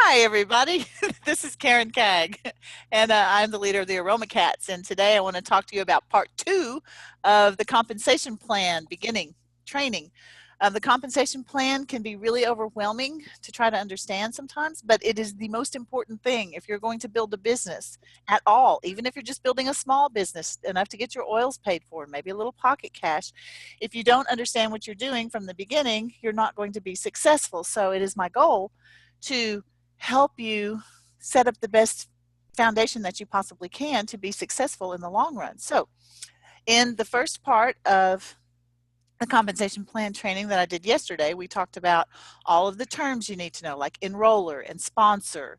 Hi, everybody. This is Karen Cagg, and I'm the leader of the Aroma Cats. And today I want to talk to you about part two of the compensation plan beginning training. The compensation plan can be really overwhelming to try to understand sometimes, but it is the most important thing if you're going to build a business at all, even if you're just building a small business, enough to get your oils paid for, maybe a little pocket cash. If you don't understand what you're doing from the beginning, you're not going to be successful. So it is my goal to help you set up the best foundation that you possibly can to be successful in the long run. So in the first part of the compensation plan training that I did yesterday, we talked about all of the terms you need to know, like enroller and sponsor,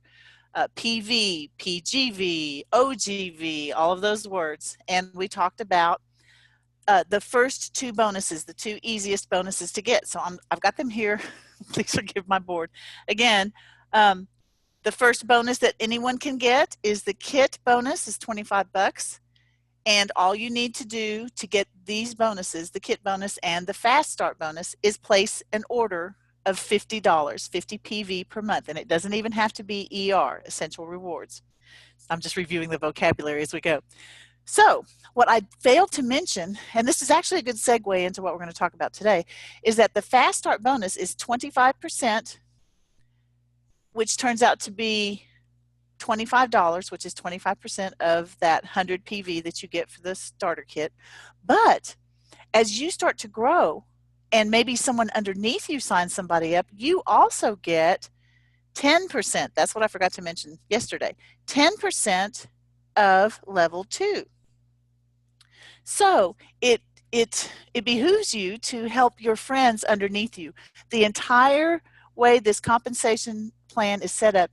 PV, PGV, OGV, all of those words. And we talked about the first two bonuses, the two easiest bonuses to get. So I've got them here. Please forgive my board. Again, the first bonus that anyone can get is the kit bonus is 25 bucks. And all you need to do to get these bonuses, the kit bonus and the fast start bonus, is place an order of $50, 50 PV per month. And it doesn't even have to be ER, Essential Rewards. I'm just reviewing the vocabulary as we go. So what I failed to mention, and this is actually a good segue into what we're going to talk about today, is that the fast start bonus is 25%, which turns out to be $25, which is 25% of that 100 PV that you get for the starter kit. But as you start to grow and maybe someone underneath you signs somebody up, you also get 10%. That's what I forgot to mention yesterday. 10% of level 2. So it behooves you to help your friends underneath you. The entire way this compensation plan is set up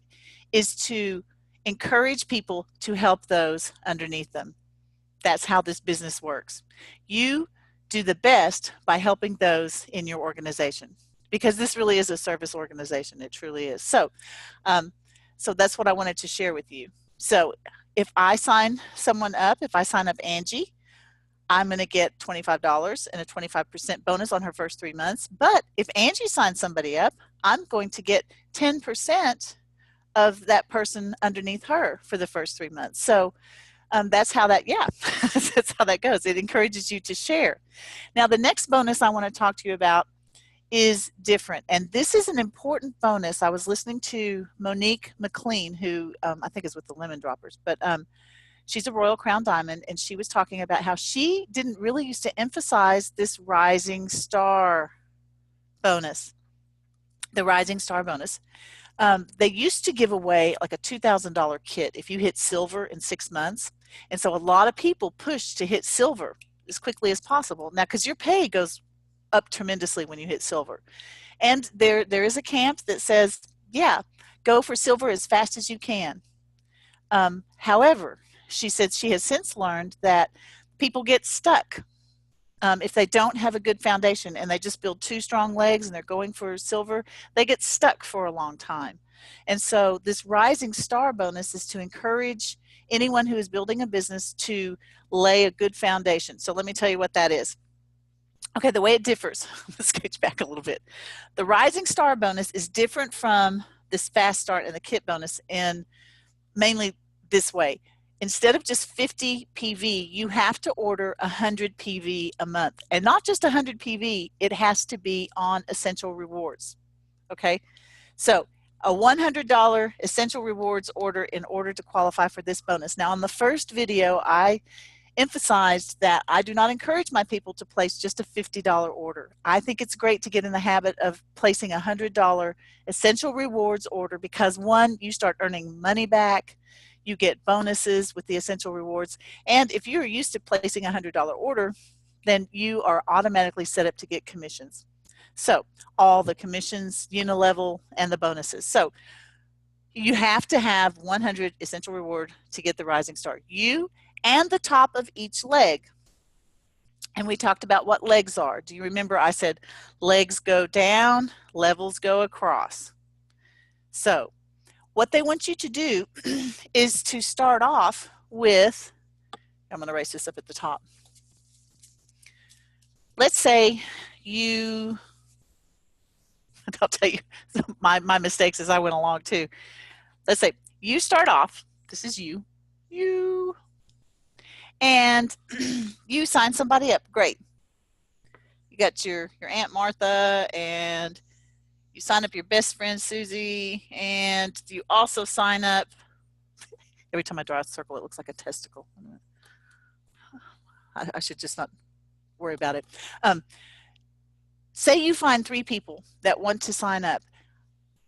is to encourage people to help those underneath them. That's how this business works. You do the best by helping those in your organization, because this really is a service organization. It truly is. So that's what I wanted to share with you. So if I sign someone up, if I sign up Angie, I'm going to get $25 and a 25% bonus on her first 3 months. But if Angie signs somebody up, I'm going to get 10% of that person underneath her for the first 3 months. So that's how that, that's how that goes. It encourages you to share. Now, the next bonus I want to talk to you about is different. And this is an important bonus. I was listening to Monique McLean, who I think is with the Lemon Droppers, but she's a Royal Crown Diamond, and she was talking about how she didn't really used to emphasize this Rising Star bonus, the Rising Star bonus. They used to give away like a $2,000 kit if you hit silver in 6 months. And so a lot of people push to hit silver as quickly as possible. Now, because your pay goes up tremendously when you hit silver. And there is a camp that says, yeah, go for silver as fast as you can. However, she said she has since learned that people get stuck if they don't have a good foundation and they just build two strong legs and they're going for silver, they get stuck for a long time. And so this Rising Star bonus is to encourage anyone who is building a business to lay a good foundation. So let me tell you what that is. Okay, the way it differs, let's sketch back a little bit. The Rising Star bonus is different from this fast start and the kit bonus in mainly this way. Instead of just 50 PV, you have to order 100 PV a month. And not just 100 PV, it has to be on Essential Rewards. Okay? So a $100 Essential Rewards order in order to qualify for this bonus. Now, on the first video, I emphasized that I do not encourage my people to place just a $50 order. I think it's great to get in the habit of placing a $100 Essential Rewards order because, one, you start earning money back. You get bonuses with the Essential Rewards. And if you're used to placing a $100 order, then you are automatically set up to get commissions. So all the commissions, Unilevel, and the bonuses. So you have to have 100 Essential Reward to get the Rising Star. You and the top of each leg. And we talked about what legs are. Do you remember I said legs go down, levels go across? So what they want you to do is to start off with, I'm going to erase this up at the top. Let's say you I'll tell you my mistakes as I went along too. Let's say you start off, this is you, and you sign somebody up. Great. You got your Aunt Martha, and you sign up your best friend Susie, and you also sign up, every time I draw a circle, it looks like a testicle. I should just not worry about it. Say you find 3 people that want to sign up.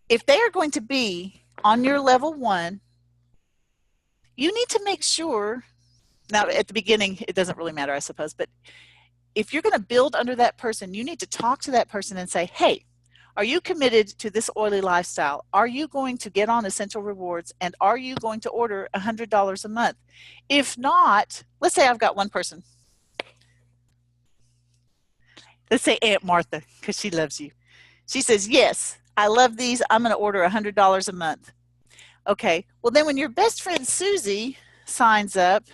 If they are going to be on your level 1, you need to make sure, now at the beginning, it doesn't really matter, I suppose, but if you're going to build under that person, you need to talk to that person and say, hey, are you committed to this oily lifestyle? Are you going to get on Essential Rewards? And are you going to order $100 a month? If not, let's say I've got one person. Let's say Aunt Martha, because she loves you. She says, yes, I love these. I'm going to order $100 a month. Okay, well then when your best friend Susie signs up,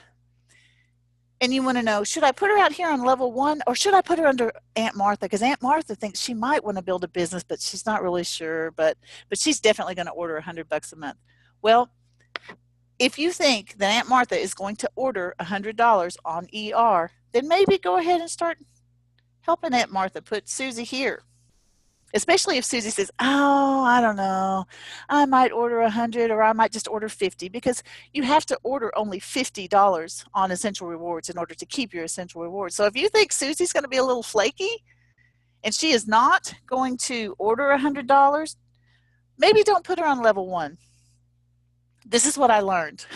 and you want to know, should I put her out here on level 1 or should I put her under Aunt Martha? Because Aunt Martha thinks she might want to build a business, but she's not really sure, but she's definitely going to order $100 a month. Well, if you think that Aunt Martha is going to order $100 on ER, then maybe go ahead and start helping Aunt Martha put Susie here. Especially if Susie says, oh, I don't know, I might order 100 or I might just order 50, because you have to order only $50 on Essential Rewards in order to keep your Essential Rewards. So if you think Susie's going to be a little flaky and she is not going to order $100, maybe don't put her on level 1. This is what I learned.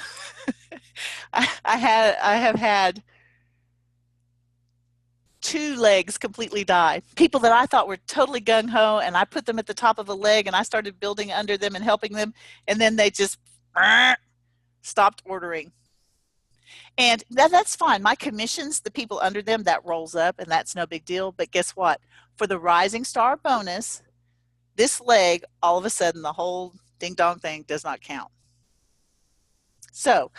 I have had 2 legs completely die. People that I thought were totally gung-ho, and I put them at the top of a leg and I started building under them and helping them, and then they just stopped ordering. And that's fine. My commissions, the people under them, that rolls up, and that's no big deal. But guess what? For the Rising Star bonus, this leg, all of a sudden, the whole ding-dong thing does not count. So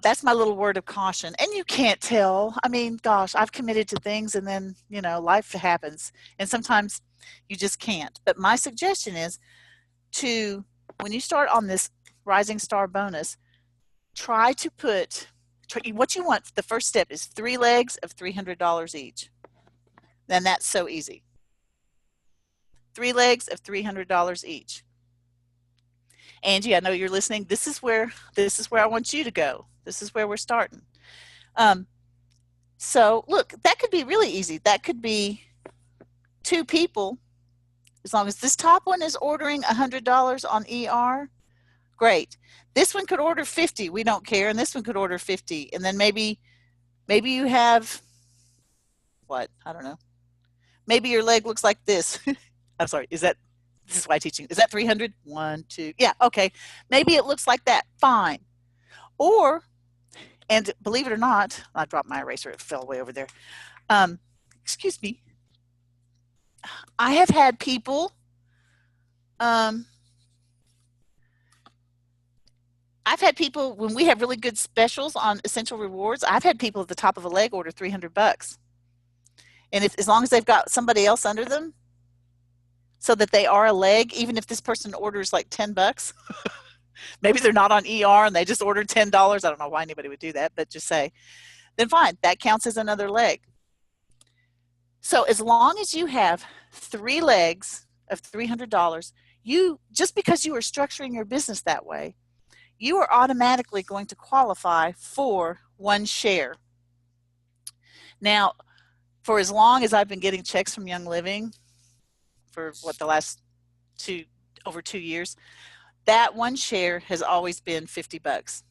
that's my little word of caution. And you can't tell. I mean, gosh, I've committed to things and then, life happens. And sometimes you just can't. But my suggestion is when you start on this Rising Star bonus, try to put, what you want, the first step is 3 legs of $300 each. Then that's so easy. 3 legs of $300 each. Angie, I know you're listening. This is where I want you to go. This is where we're starting. So look, that could be really easy. That could be 2 people. As long as this top one is ordering $100 on ER, great. This one could order 50. We don't care. And this one could order 50. And then maybe you have, what? I don't know. Maybe your leg looks like this. I'm sorry. This is why I'm teaching. Is that 300? 1, 2. Yeah, okay. Maybe it looks like that. Fine. Or, and believe it or not, I dropped my eraser. It fell way over there. Excuse me. I have had people, when we have really good specials on Essential Rewards, I've had people at the top of a leg order $300. And as long as they've got somebody else under them, so that they are a leg, even if this person orders like $10, maybe they're not on ER and they just ordered $10. I don't know why anybody would do that, but just say, then fine, that counts as another leg. So as long as you have 3 legs of $300, just because you are structuring your business that way, you are automatically going to qualify for 1 share. Now, for as long as I've been getting checks from Young Living, for the last over 2 years, that 1 share has always been $50.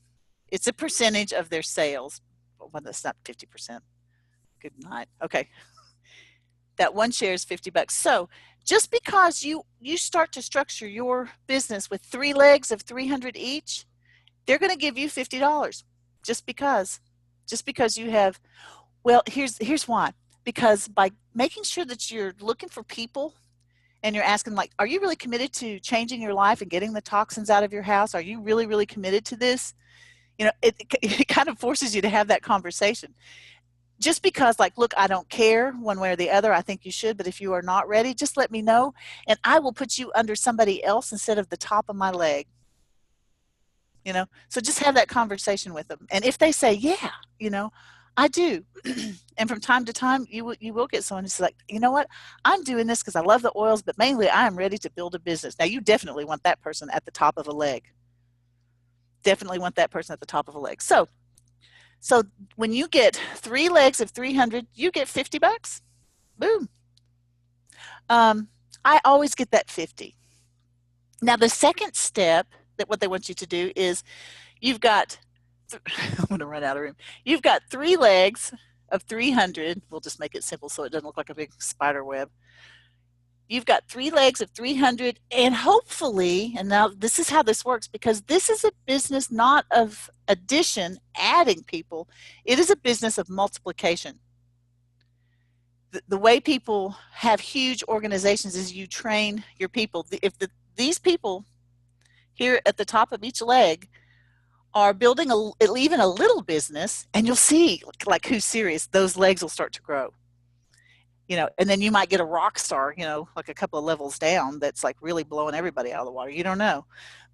It's a percentage of their sales. Well, that's not 50%. Good night. Okay. That 1 share is $50. So just because you start to structure your business with 3 legs of $300 each, they're going to give you $50 just because you have, well, here's why. Because by making sure that you're looking for people and you're asking, like, are you really committed to changing your life and getting the toxins out of your house? Are you really, really committed to this? It kind of forces you to have that conversation. just because, like, look, I don't care one way or the other, I think you should, but if you are not ready, just let me know and I will put you under somebody else instead of the top of my leg. So just have that conversation with them, and if they say, yeah, I do. And from time to time you will get someone who's like, you know what, I'm doing this because I love the oils, but mainly I am ready to build a business. Now you definitely want that person at the top of a leg. Definitely want that person at the top of a leg. So when you get 3 legs of 300, you get $50. Boom. I always get that 50. Now the second step, that what they want you to do is, you've got I'm going to run out of room. You've got 3 legs of 300. We'll just make it simple so it doesn't look like a big spider web. You've got 3 legs of 300, and hopefully, and now this is how this works, because this is a business not of addition, adding people. It is a business of multiplication. The way people have huge organizations is you train your people. If these people here at the top of each leg are building even a little business, and you'll see, like, who's serious, those legs will start to grow. And then you might get a rock star, like a couple of levels down, that's like really blowing everybody out of the water. You don't know.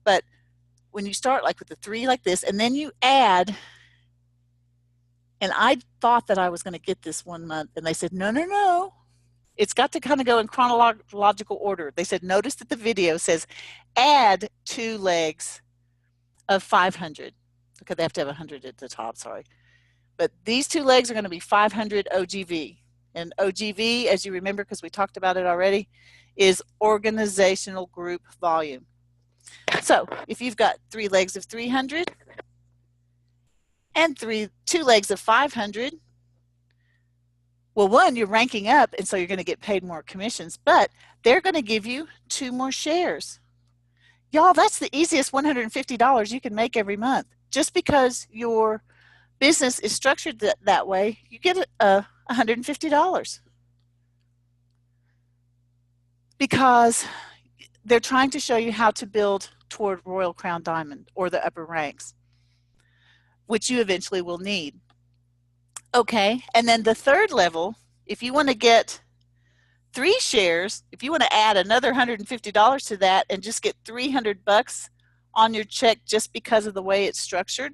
But when you start like with the 3 like this, and then you add, and I thought that I was going to get this one month, and they said, no, it's got to kind of go in chronological order. They said, notice that the video says add 2 legs of 500. Okay, they have to have 100 at the top, sorry. But these 2 legs are going to be 500 OGV. And OGV, as you remember, because we talked about it already, is organizational group volume. So if you've got 3 legs of 300 and 2 legs of 500, well, one, you're ranking up, and so you're going to get paid more commissions, but they're going to give you 2 more shares. Y'all, that's the easiest $150 you can make every month. Just because your business is structured that way, you get $150. Because they're trying to show you how to build toward Royal Crown Diamond or the upper ranks, which you eventually will need. Okay, and then the third level, if you want to get 3 shares, if you want to add another $150 to that and just get $300 on your check just because of the way it's structured,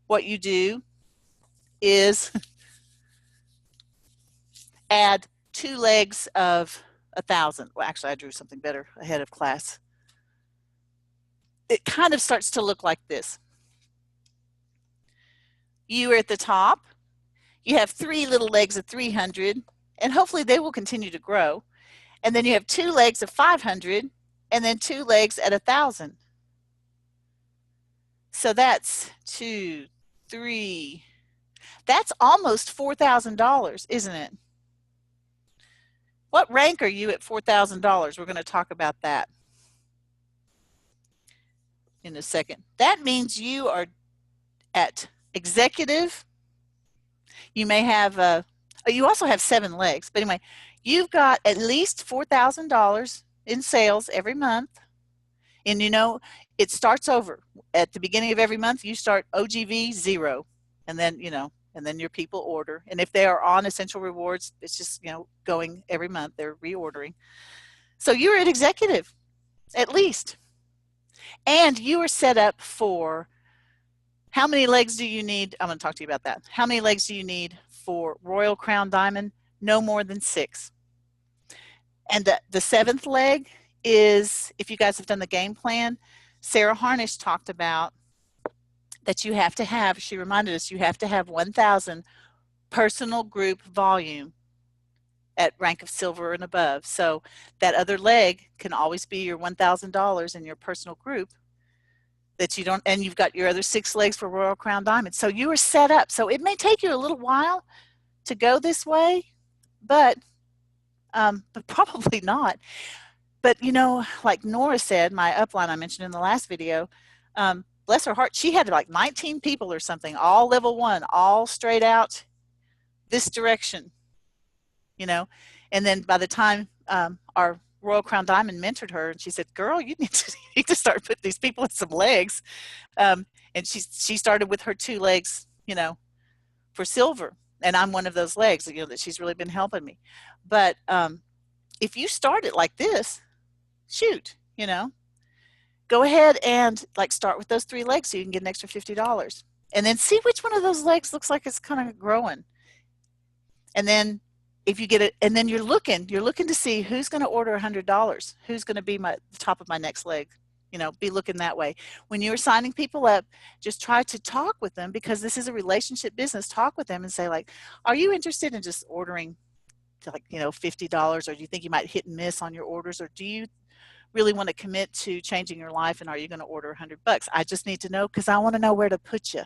what you do is add 2 legs of 1,000. Well, actually, I drew something better ahead of class. It kind of starts to look like this. You are at the top. You have 3 little legs of 300, and hopefully they will continue to grow. And then you have 2 legs of 500, and then 2 legs at 1,000. So that's 2, 3. That's almost $4,000, isn't it? What rank are you at $4,000? We're going to talk about that in a second. That means you are at executive. You may have you also have 7 legs, but anyway, you've got at least $4,000 in sales every month. And it starts over at the beginning of every month. You start OGV 0, and then and then your people order. And if they are on Essential Rewards, it's just going every month. They're reordering. So you're at executive, at least, and you are set up for. How many legs do you need? I'm going to talk to you about that. How many legs do you need for Royal Crown Diamond? No more than 6. And the 7th leg is, if you guys have done the game plan, Sarah Harnish talked about that you have to have, she reminded us, you have to have 1,000 personal group volume at rank of silver and above. So that other leg can always be your $1,000 in your personal group that you don't, and you've got your other 6 legs for Royal Crown Diamond. So you are set up. So it may take you a little while to go this way, but probably not. But like Nora said, my upline I mentioned in the last video, bless her heart, she had like 19 people or something, all level 1, all straight out this direction, and then by the time our Royal Crown Diamond mentored her, and she said, girl, you need to start putting these people in some legs. And she started with her 2 legs, for silver. and I'm one of those legs, that she's really been helping me. But if you start it like this, shoot, go ahead and like start with those 3 legs so you can get an extra $50. And then see which one of those legs looks like it's kind of growing. And then if you get it, and then you're looking to see who's going to order $100, who's going to be the top of my next leg. Be looking that way. When you're signing people up, just try to talk with them, because this is a relationship business. Talk with them and say, like, are you interested in just ordering to, like, $50, or do you think you might hit and miss on your orders, or do you really want to commit to changing your life, and are you going to order $100? I just need to know, because I want to know where to put you.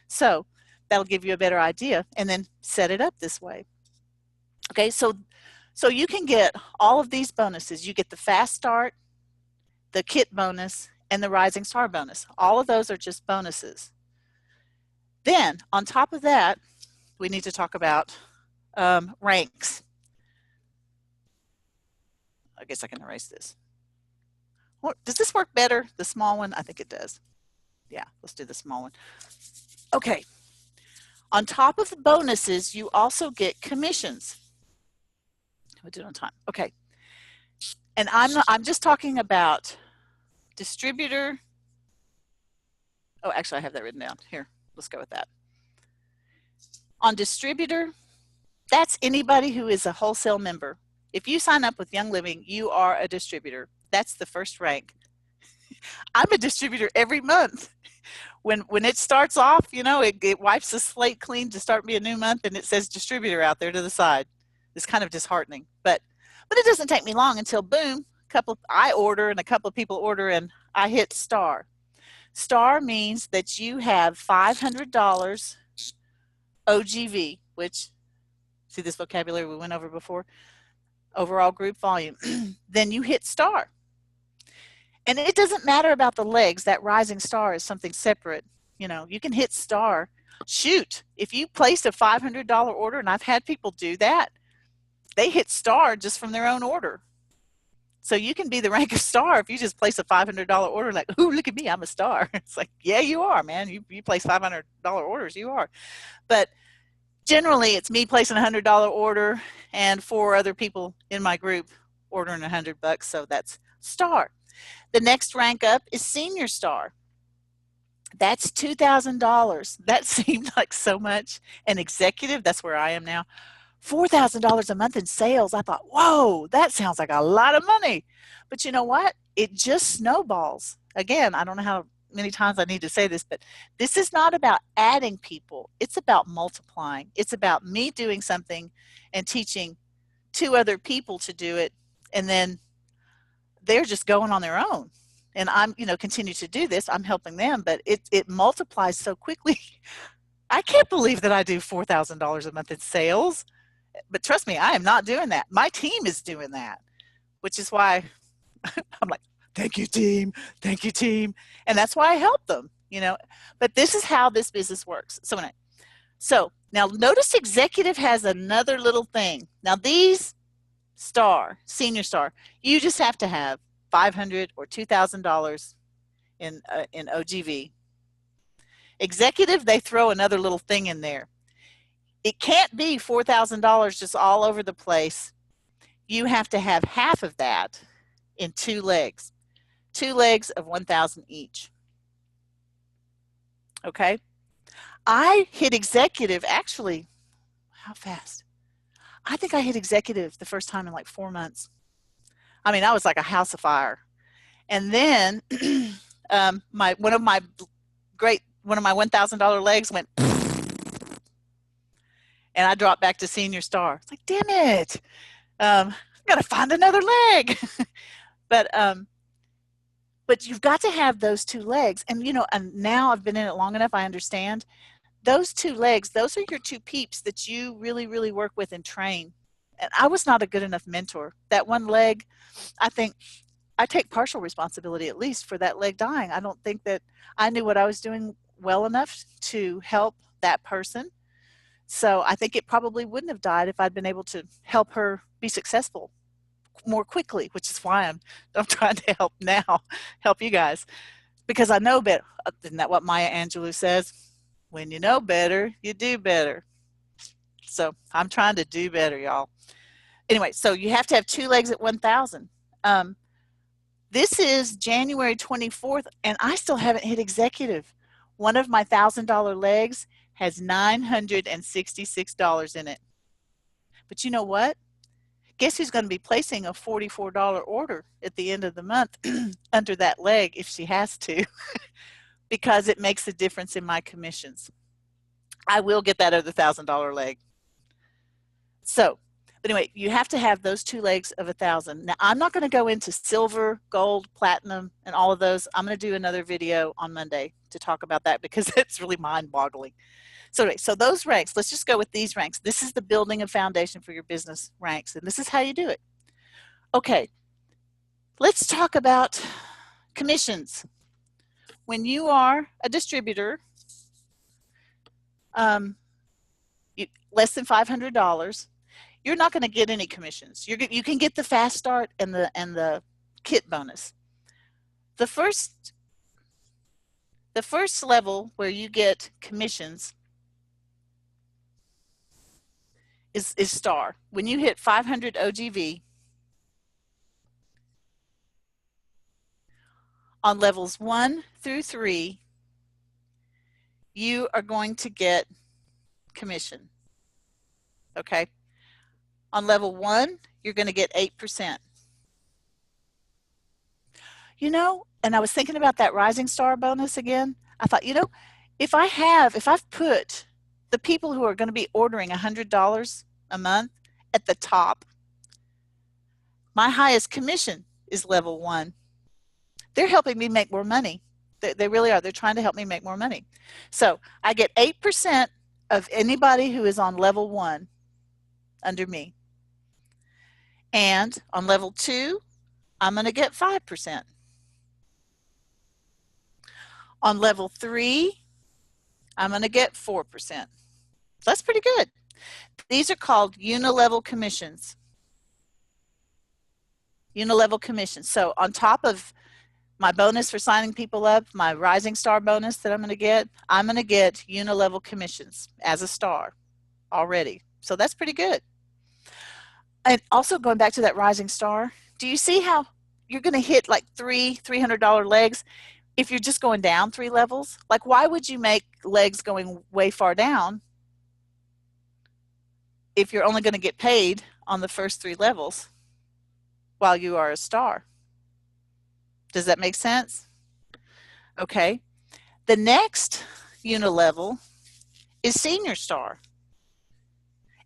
So that'll give you a better idea, and then set it up this way. Okay, so you can get all of these bonuses. You get the fast start, the kit bonus, and the rising star bonus. All of those are just bonuses. Then on top of that, we need to talk about ranks. I guess I can erase this. Does this work better, the small one? I think it does. Yeah, let's do the small one. Okay. On top of the bonuses, you also get commissions. We'll do it on time. Okay. And I'm just talking about distributor. Oh, actually, I have that written down. Here, let's go with that. On distributor, that's anybody who is a wholesale member. If you sign up with Young Living, you are a distributor. That's the first rank. I'm a distributor every month. When it starts off, it wipes the slate clean to start me a new month, and it says distributor out there to the side. It's kind of disheartening, but it doesn't take me long until boom, I order and a couple of people order, and I hit star. Star means that you have $500 OGV, which, see this vocabulary we went over before, overall group volume. Then you hit star. And it doesn't matter about the legs. That rising star is something separate. You can hit star. Shoot, if you placed a $500 order, and I've had people do that, they hit star just from their own order. So you can be the rank of star if you just place a $500 order, like, ooh, look at me, I'm a star. It's like, yeah, you are, man. You place $500 orders, you are. But generally, it's me placing a $100 order and 4 other people in my group ordering $100, so that's star. The next rank up is senior star. That's $2,000. That seemed like so much. An executive, that's where I am now, $4,000 a month in sales. I thought, whoa, that sounds like a lot of money. But you know what? It just snowballs. Again, I don't know how many times I need to say this, but this is not about adding people. It's about multiplying. It's about me doing something and teaching 2 other people to do it, and then they're just going on their own. And I'm, continue to do this. I'm helping them, but it multiplies so quickly. I can't believe that I do $4,000 a month in sales. But trust me, I am not doing that. My team is doing that, which is why I'm like, thank you, team. Thank you, team. And that's why I help them, But this is how this business works. So now notice executive has another little thing. Now these senior star, you just have to have $500 or $2,000 in OGV. Executive, they throw another little thing in there. It can't be $4,000 just all over the place. You have to have half of that in 2 legs. 2 legs of 1,000 each. Okay? I hit executive, actually, how fast? I think I hit executive the first time in like 4 months. I mean, I was like a house of fire. And then one of my $1,000 legs went, and I dropped back to senior star. It's like, damn it. I've got to find another leg. But you've got to have those 2 legs. And, and now I've been in it long enough, I understand. Those 2 legs, those are your 2 peeps that you really, really work with and train. And I was not a good enough mentor. That one leg, I think I take partial responsibility at least for that leg dying. I don't think that I knew what I was doing well enough to help that person. So I think it probably wouldn't have died if I'd been able to help her be successful more quickly, which is why I'm trying to help you guys, because I know better. Isn't that what Maya Angelou says? When you know better, you do better. So I'm trying to do better, y'all. Anyway, so you have to have 2 legs at 1,000. This is January 24th, and I still haven't hit executive. One of my $1,000 legs has $966 in it. But you know what? Guess who's going to be placing a $44 order at the end of the month under that leg if she has to, because it makes a difference in my commissions. I will get that other $1,000 leg. So, but anyway, you have to have those 2 legs of 1,000. Now, I'm not going to go into silver, gold, platinum, and all of those. I'm going to do another video on Monday to talk about that because it's really mind-boggling. So anyway, so those ranks, let's just go with these ranks. This is the building a foundation for your business ranks, and this is how you do it. Okay, let's talk about commissions. When you are a distributor, less than $500, you're not going to get any commissions. You can get the fast start and the kit bonus. The first level where you get commissions is star. When you hit 500 OGV on levels 1 through 3, you are going to get commission. Okay. On level 1, you're going to get 8%. You know, and I was thinking about that rising star bonus again. I thought, you know, if I've put the people who are going to be ordering $100 a month at the top, my highest commission is level 1. They're helping me make more money. They really are. They're trying to help me make more money. So I get 8% of anybody who is on level 1 under me. And on level 2, I'm going to get 5%. On level 3, I'm going to get 4%. That's pretty good. These are called Unilevel commissions. Unilevel commissions. So on top of my bonus for signing people up, my rising star bonus that I'm going to get Unilevel commissions as a star already. So that's pretty good. And also going back to that rising star, do you see how you're going to hit like $300 legs if you're just going down 3 levels? Like, why would you make legs going way far down if you're only going to get paid on the first 3 levels while you are a star? Does that make sense? Okay. The next Unilevel is senior star.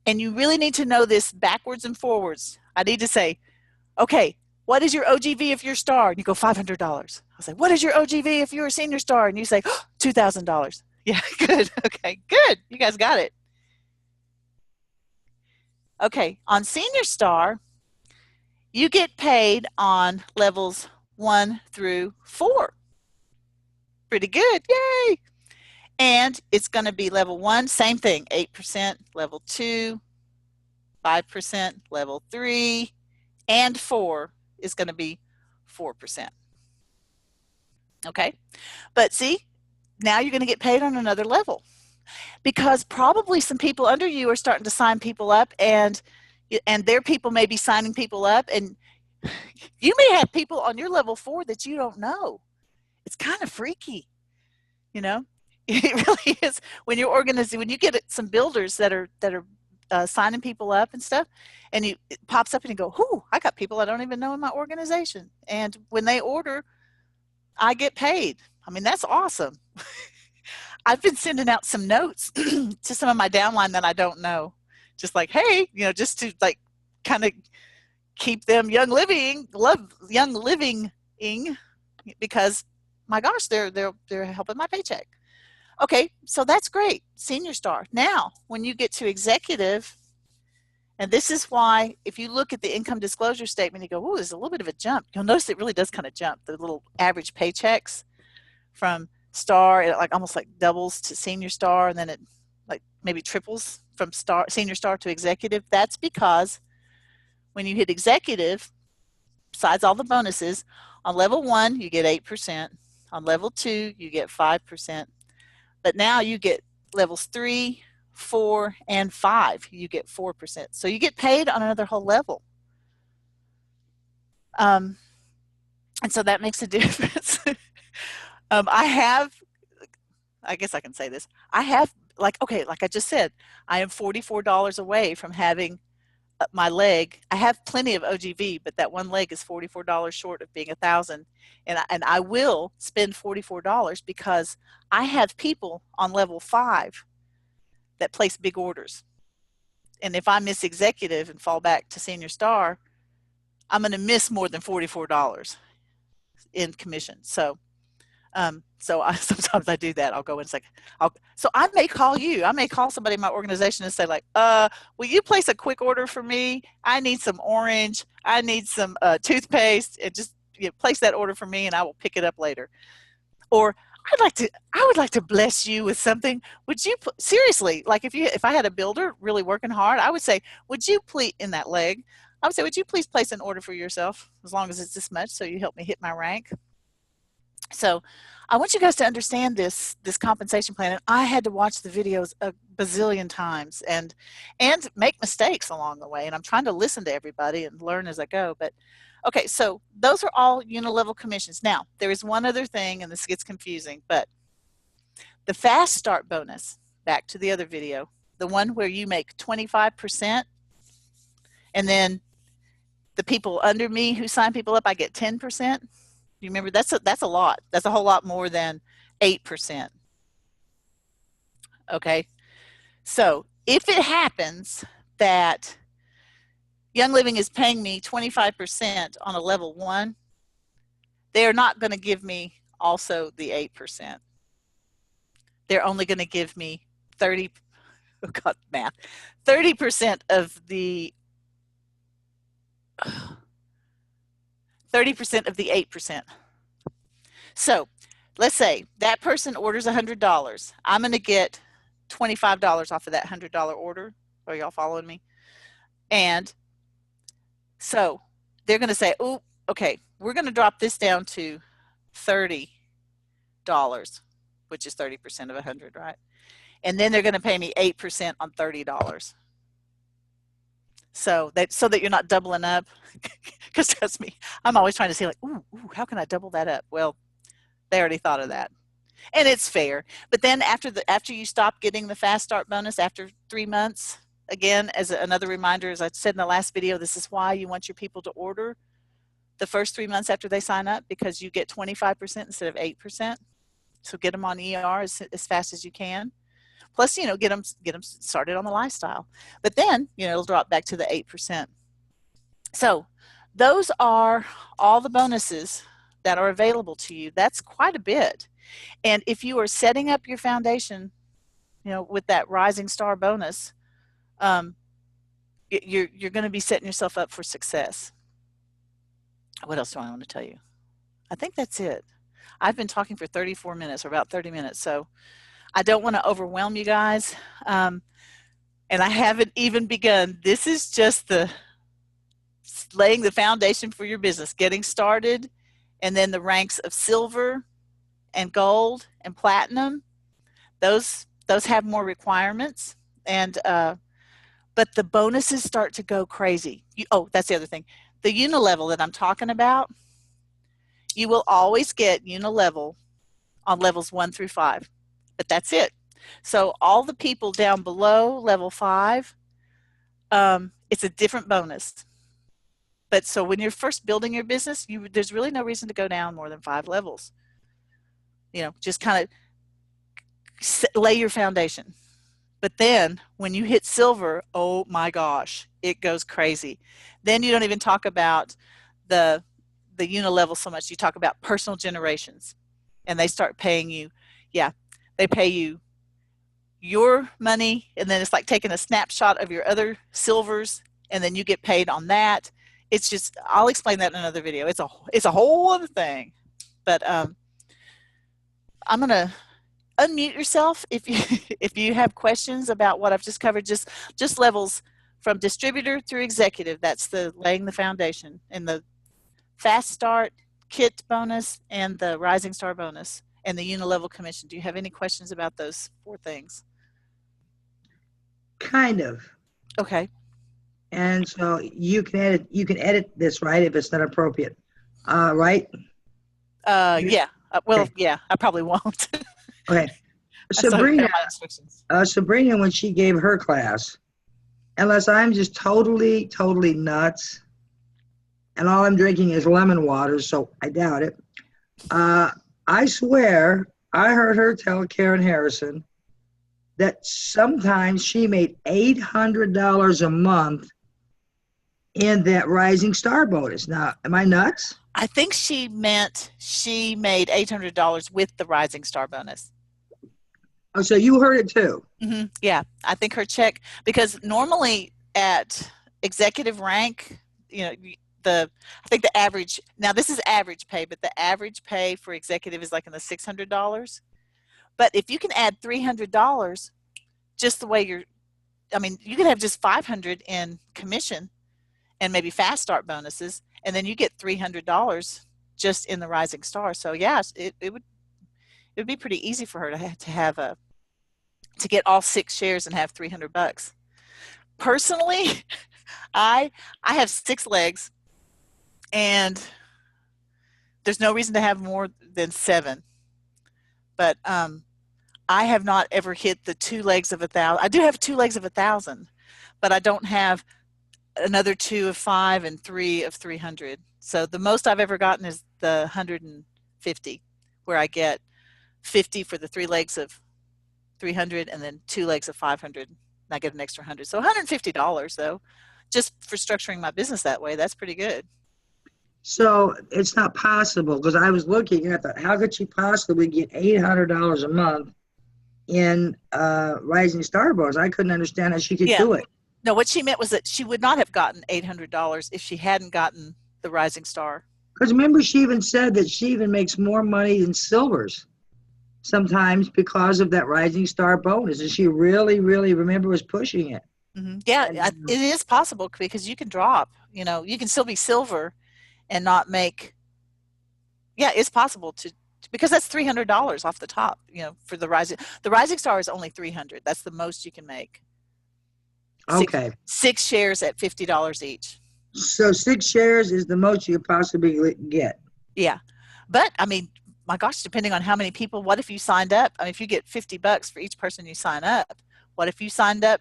And you really need to know this backwards and forwards. I need to say, okay, what is your OGV if you're a star? And you go $500. I'll say, what is your OGV if you're a senior star? And you say, oh, $2,000. Yeah, good. Okay, good. You guys got it. Okay, on senior star, you get paid on levels 1 through 4. Pretty good. Yay. And it's going to be level 1, same thing, 8%, level 2, 5%, level 3, and 4 is going to be 4%. Okay, but see, now you're going to get paid on another level because probably some people under you are starting to sign people up, and their people may be signing people up, and you may have people on your level 4 that you don't know. It's kind of freaky, you know. It really is. When you're organizing, when you get some builders that are signing people up and stuff, and it pops up and you go, "Whoo! I got people I don't even know in my organization," and when they order, I get paid. I mean, that's awesome. I've been sending out some notes to some of my downline that I don't know, just like, hey, you know, just to like kind of keep them young living, because my gosh, they're helping my paycheck. Okay, so that's great, senior star. Now, when you get to executive, and this is why if you look at the income disclosure statement, you go, oh, there's a little bit of a jump. You'll notice it really does kind of jump. The little average paychecks from star, it like almost like doubles to senior star, and then it like maybe triples from senior star to executive. That's because when you hit executive, besides all the bonuses, on level 1, you get 8%. On level 2, you get 5%. But now you get levels 3, 4, and 5, you get 4%. So you get paid on another whole level. And so that makes a difference. I guess I can say this. I have, like I just said, I am $44 away from having my leg. I have plenty of OGV, but that one leg is $44 short of being 1,000. And I will spend $44 because I have people on level 5 that place big orders. And if I miss executive and fall back to senior star, I'm going to miss more than $44 in commission. So sometimes I do that. I'll go and say, so I may call you. I may call somebody in my organization and say, like, will you place a quick order for me? I need some orange. I need some toothpaste. And just place that order for me, and I will pick it up later. Or I would like to bless you with something. Would you seriously, like if I had a builder really working hard, I would say, would you please, in that leg, I would say, would you please place an order for yourself, as long as it's this much, so you help me hit my rank. So I want you guys to understand this compensation plan. And I had to watch the videos a bazillion times and make mistakes along the way. And I'm trying to listen to everybody and learn as I go. But okay, so those are all Unilevel commissions. Now, there is one other thing, and this gets confusing, but the fast start bonus, back to the other video, the one where you make 25%, and then the people under me who sign people up, I get 10%. You remember, that's a lot. That's a whole lot more than 8%. Okay, so if it happens that Young Living is paying me 25% on a level 1, they're not going to give me also the 8%. They're only going to give me 30%. Oh God, math. 30% of the 8%. So let's say that person orders $100. I'm going to get $25 off of that $100 order. Are y'all following me? And so they're going to say, oh, okay, we're going to drop this down to $30, which is 30% of 100, right? And then they're going to pay me 8% on $30. So that you're not doubling up, because trust me, I'm always trying to say, like, ooh, how can I double that up? Well, they already thought of that, and it's fair. But then after you stop getting the fast start bonus after 3 months, again, as another reminder, as I said in the last video, this is why you want your people to order the first 3 months after they sign up, because you get 25% instead of 8%. So get them on ER as fast as you can. Plus, get them started on the lifestyle. But then, it'll drop back to the 8%. So those are all the bonuses that are available to you. That's quite a bit. And if you are setting up your foundation, with that rising star bonus, you're going to be setting yourself up for success. What else do I want to tell you? I think that's it. I've been talking for 34 minutes, or about 30 minutes, so I don't want to overwhelm you guys, and I haven't even begun. This is just laying the foundation for your business, getting started, and then the ranks of silver and gold and platinum. Those have more requirements, and but the bonuses start to go crazy. That's the other thing. The Unilevel that I'm talking about, you will always get Unilevel on levels 1 through 5. But that's it. So all the people down below level 5, it's a different bonus. But so when you're first building your business, there's really no reason to go down more than 5 levels. Just kind of lay your foundation. But then when you hit silver, oh my gosh, it goes crazy. Then you don't even talk about the Unilevel so much. You talk about personal generations, and they start paying you. Yeah, they pay you your money, and then it's like taking a snapshot of your other silvers, and then you get paid on that. It's just, I'll explain that in another video. It's a whole other thing. But I'm gonna unmute yourself if you have questions about what I've just covered. Just levels from distributor through executive. That's the laying the foundation, and the fast start kit bonus and the rising star bonus and the Unilevel commission. Do you have any questions about those 4 things? kind of. Okay. And so you can edit this, right, if it's not appropriate. Right? Yeah. Well, Okay. yeah, I probably won't. Okay. I still have to Sabrina, have my instructions. Sabrina, when she gave her class, unless I'm just totally, totally nuts, and all I'm drinking is lemon water, so I doubt it. Uh, I swear I heard her tell Karen Harrison that sometimes she made $800 a month in that Rising Star bonus. Now, am I nuts? I think she meant she made $800 with the Rising Star bonus. Oh, so you heard it too. Yeah, I think her check, because normally at executive rank, you know, the I think the average, now this is average pay, but the average pay for executive is like in the $600. But if you can add $300, just the way you're, I mean, you could have just 500 in commission and maybe fast start bonuses, and then you get $300 just in the Rising Star. So yes, it would be pretty easy for her to have a to get all 6 shares and have $300. Personally, I I have 6 legs, and there's no reason to have more than 7. But I have not ever hit the 2 legs of 1,000. I do have 2 legs of 1,000, but I don't have another 2 of 5 and 3 of 300. So the most I've ever gotten is the 150, where I get 50 for the 3 legs of 300 and then 2 legs of 500. And I get an extra 100. So $150 though, just for structuring my business that way. That's pretty good. So it's not possible because I was looking and I thought, how could she possibly get $800 a month in Rising Star bonus? I couldn't understand how she could Yeah. do it. No, what she meant was that she would not have gotten $800 if she hadn't gotten the Rising Star. Because remember, she even said that she even makes more money than Silvers sometimes because of that Rising Star bonus. And she really, really, remember, was pushing it. Yeah, And it is possible because you can drop. You can still be silver and not make. Yeah, it's possible to, because that's $300 off the top. For the rising. The Rising Star is only 300. That's the most you can make. Six okay. six shares at $50 each. So 6 shares is the most you could possibly get. Yeah, but I mean, my gosh, depending on how many people. What if you signed up? I mean, if you get $50 for each person you sign up, what if you signed up?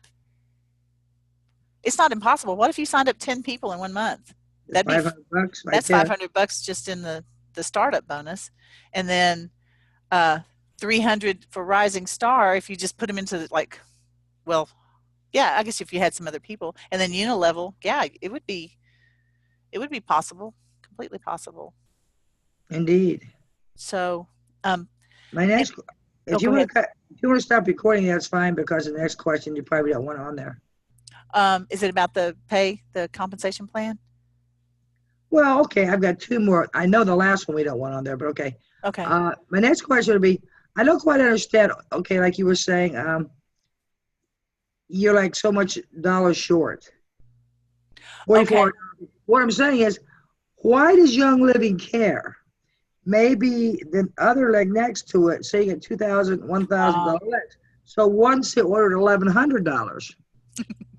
It's not impossible. What if you signed up 10 people in 1 month? That's That'd be 500 bucks right that's there. $500 just in the startup bonus, and then uh, 300 for Rising Star if you just put them into, like, well, yeah, I guess if you had some other people, and then Unilevel, yeah, it would be possible, completely possible. Indeed. So, um, My and, next, oh, if you go want ahead. to cut, if you want to stop recording, that's fine because the next question you probably don't want on there. Is it about the pay, the compensation plan? Well, okay, I've got two more. I know the last one we don't want on there, but okay. Okay. My next question would be, I don't quite understand. Okay, like you were saying, you're like so much dollars short. Okay. 44. What I'm saying is, why does Young Living care? Maybe the other leg next to it, say you get 2,000, $1,000 Um, legs. So once it ordered $1,100,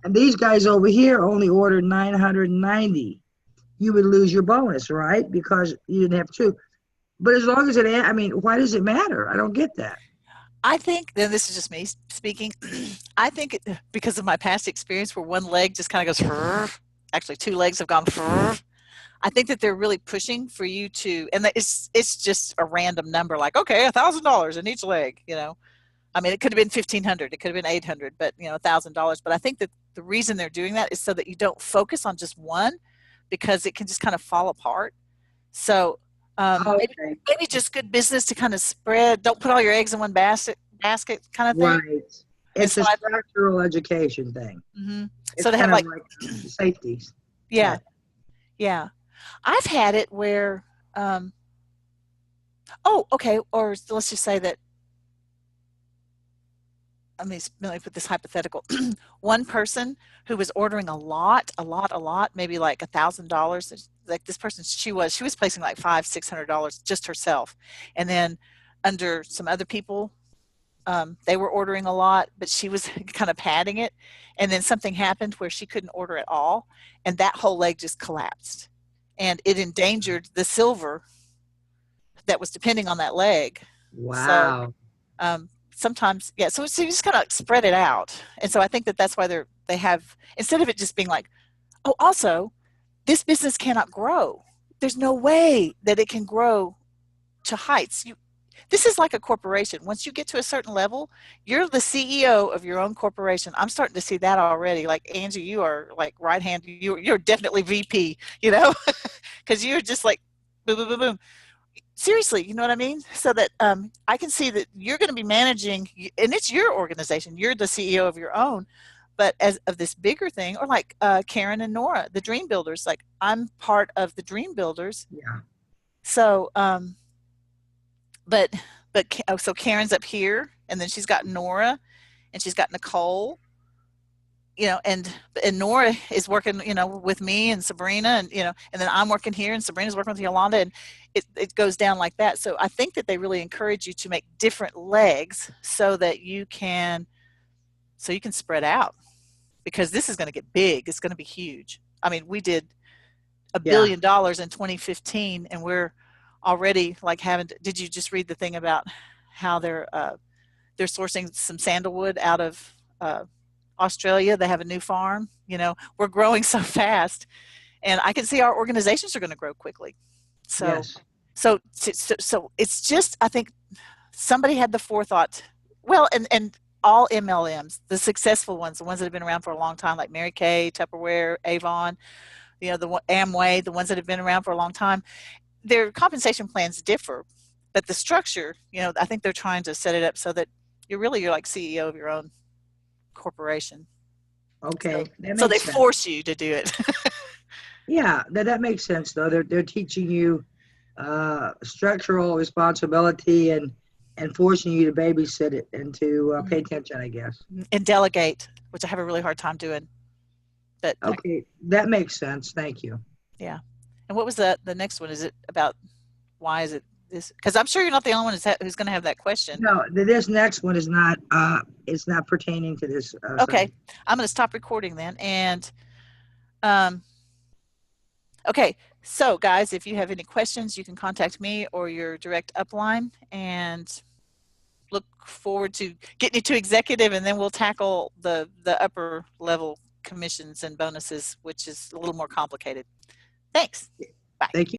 and these guys over here only ordered 990, you would lose your bonus, right? Because you didn't have two. But as long as I mean, why does it matter? I don't get that. I think, and this is just me speaking, I think because of my past experience where one leg just kind of goes, actually 2 legs have gone. I think that they're really pushing for you to, and it's just a random number, like, okay, $1,000 in each leg. I mean, it could have been 1,500, it could have been 800, but $1,000. But I think that the reason they're doing that is so that you don't focus on just one, because it can just kind of fall apart. So maybe Okay, maybe just good business to kind of spread. Don't put all your eggs in one basket kind of thing. right. And It's a so structural education thing. so It's to have kind of like, like safeties yeah, net. yeah. I've had it where, um, oh, okay, or let's just say that, let me put this hypothetical. One person who was ordering a lot, maybe like $1,000. Like this person, she was placing like $500, $600 just herself, and then under some other people. They were ordering a lot, but she was kind of padding it. And then something happened where she couldn't order at all, and that whole leg just collapsed. And it endangered the silver that was depending on that leg. So Wow. sometimes, yeah. So you just kind of like spread it out, and so I think that that's why they have, instead of it just being like, oh, also, this business cannot grow. There's no way that it can grow to heights. This is like a corporation. Once you get to a certain level, you're the CEO of your own corporation. I'm starting to see that already. Like Angie, you are like right hand. You're definitely VP. Because you're just like boom, boom, boom, boom. Seriously, you know what I mean? So that I can see that you're going to be managing, and it's your organization. You're the CEO of your own, but as of this bigger thing, or like Karen and Nora, the Dream Builders. Like I'm part of the Dream Builders. Yeah. So, but so Karen's up here, and then she's got Nora, and she's got Nicole, and Nora is working, with me and Sabrina, and then I'm working here, and Sabrina's working with Yolanda, and it goes down like that. So I think that they really encourage you to make different legs so you can spread out, because this is going to get big. It's going to be huge. I mean, we did a Yeah. billion dollars in 2015, and we're already like did you just read the thing about how they're sourcing some sandalwood out of Australia? They have a new farm. We're growing so fast, and I can see our organizations are going to grow quickly. So, Yes. so it's just, I think somebody had the forethought. Well, and all MLMs, the successful ones, the ones that have been around for a long time, like Mary Kay, Tupperware, Avon, the Amway, the ones that have been around for a long time, their compensation plans differ, but the structure, I think they're trying to set it up so that you're like CEO of your own corporation. Okay. So That so they makes sense. force you to do it. Yeah, that makes sense though. They're teaching you structural responsibility and forcing you to babysit it and to pay attention, I guess. And delegate, which I have a really hard time doing. But Okay, that makes sense. Thank you. yeah. And what was the next one? Is it about why is it this? Because I'm sure you're not the only one who's going to have that question. No, this next one is not it's not pertaining to this Okay, subject. I'm going to stop recording then. And um, okay, so guys, if you have any questions, you can contact me or your direct upline, and look forward to getting you to executive, and then we'll tackle the upper level commissions and bonuses, which is a little more complicated. Thanks. Bye. Thank you.